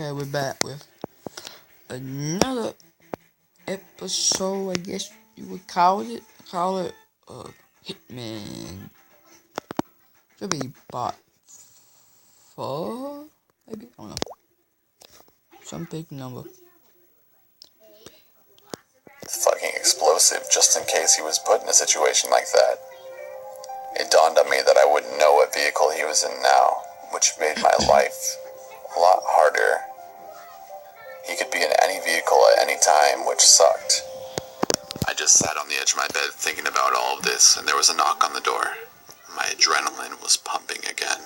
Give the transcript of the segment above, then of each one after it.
Okay, we're back with another episode, I guess you would call it. Hitman. Should be part 4, maybe? I don't know. Some big number. Fucking explosive, just in case he was put in a situation like that. It dawned on me that I wouldn't know what vehicle he was in now, which made my life a lot harder. He could be in any vehicle at any time, which sucked. I just sat on the edge of my bed thinking about all of this, and there was a knock on the door. My adrenaline was pumping again.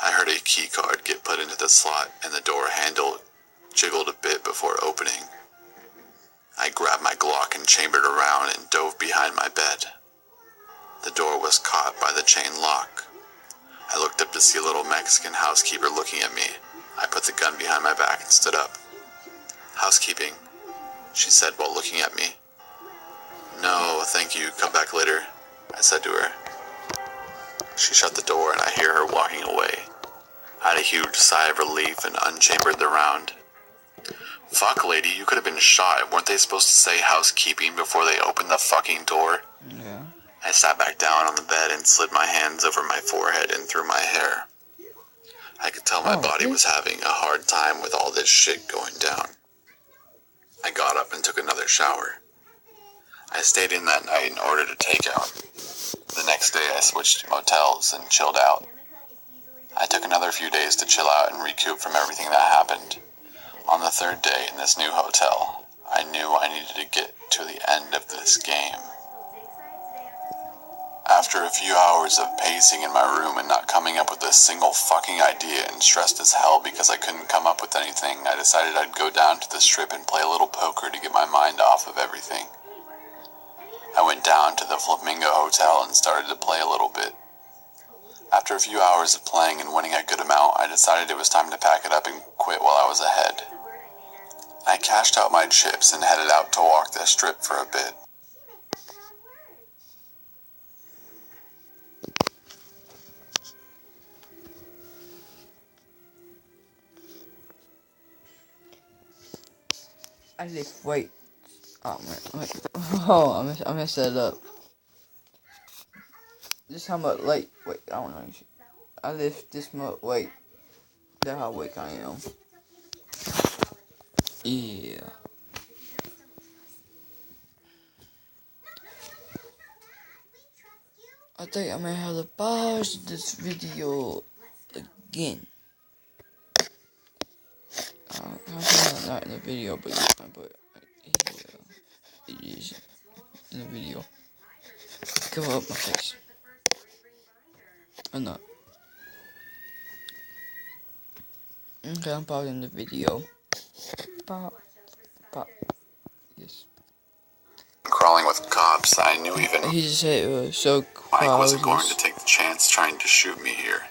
I heard a key card get put into the slot, and the door handle jiggled a bit before opening. I grabbed my Glock and chambered around and dove behind my bed. The door was caught by the chain lock. I looked up to see a little Mexican housekeeper looking at me. I put the gun behind my back and stood up. "Housekeeping," she said while looking at me. "No, thank you, come back later," I said to her. She shut the door and I hear her walking away. I had a huge sigh of relief and unchambered the round. Fuck, lady, you could have been shot. Weren't they supposed to say housekeeping before they opened the fucking door? Yeah. I sat back down on the bed and slid my hands over my forehead and through my hair. I could tell my body was having a hard time with all this shit going down. I got up and took another shower. I stayed in that night in order to take out. The next day I switched to motels and chilled out. I took another few days to chill out and recoup from everything that happened. On the third day in this new hotel, I knew I needed to get to the end of this game. After a few hours of pacing in my room and not coming up with a single fucking idea and stressed as hell because I couldn't come up with anything, I decided I'd go down to the strip and play a little poker to get my mind off of everything. I went down to the Flamingo Hotel and started to play a little bit. After a few hours of playing and winning a good amount, I decided it was time to pack it up and quit while I was ahead. I cashed out my chips and headed out to walk the strip for a bit. I lift weight. Oh man, wait. Oh, I messed that up. This how much weight? I don't know. I lift this much weight. That's how weak I am. Yeah. I think I may have to pause this video again. How come not in the video, but you can put here. It is in the video. Cover up my face. Or not. Okay, I'm pausing the video. Pop. Yes. Crawling with cops, I knew even He just said it was so Mike wasn't going to take the chance trying to shoot me here.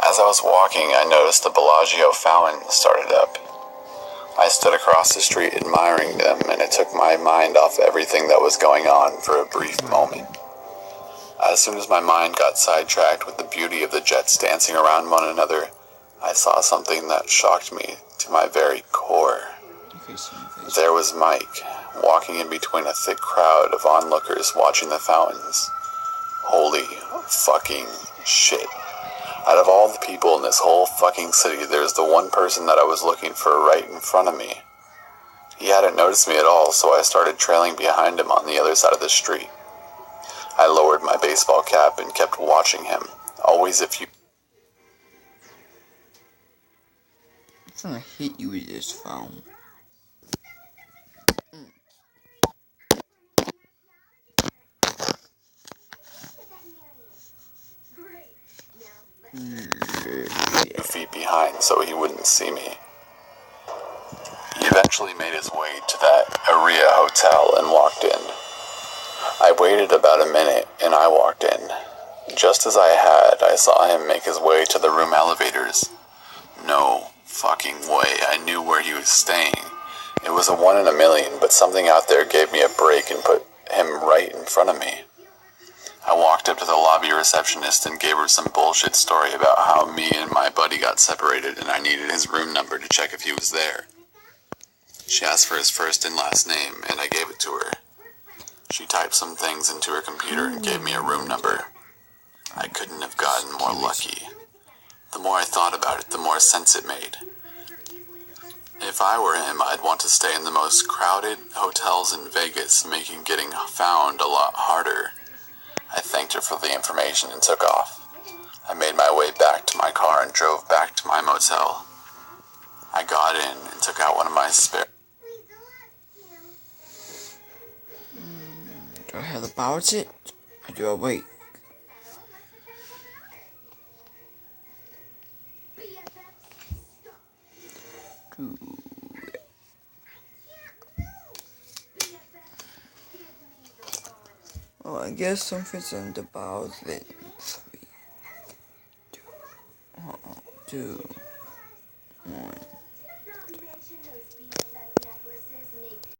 As I was walking, I noticed the Bellagio fountain started up. I stood across the street admiring them, and it took my mind off everything that was going on for a brief moment. As soon as my mind got sidetracked with the beauty of the jets dancing around one another, I saw something that shocked me to my very core. There was Mike, walking in between a thick crowd of onlookers watching the fountains. Holy fucking shit. Out of all the people in this whole fucking city, there's the one person that I was looking for right in front of me. He hadn't noticed me at all, so I started trailing behind him on the other side of the street. I lowered my baseball cap and kept watching him, always if you... I'm trying to hit you with this phone. feet behind so he wouldn't see me. He eventually made his way to that Aria Hotel and walked in. I waited about a minute and I walked in. Just as I saw him make his way to the room elevators. No fucking way, I knew where he was staying. It was a 1 in a million, but something out there gave me a break and put him right in front of me. I walked up to the lobby receptionist and gave her some bullshit story about how me and my buddy got separated and I needed his room number to check if he was there. She asked for his first and last name, and I gave it to her. She typed some things into her computer and gave me a room number. I couldn't have gotten more lucky. The more I thought about it, the more sense it made. If I were him, I'd want to stay in the most crowded hotels in Vegas, making getting found a lot harder. I thanked her for the information and took off. I made my way back to my car and drove back to my motel. I got in and took out one of my spare... Do I have about it? Or do I wait? Well, I guess something's about it. 3, 2, 2.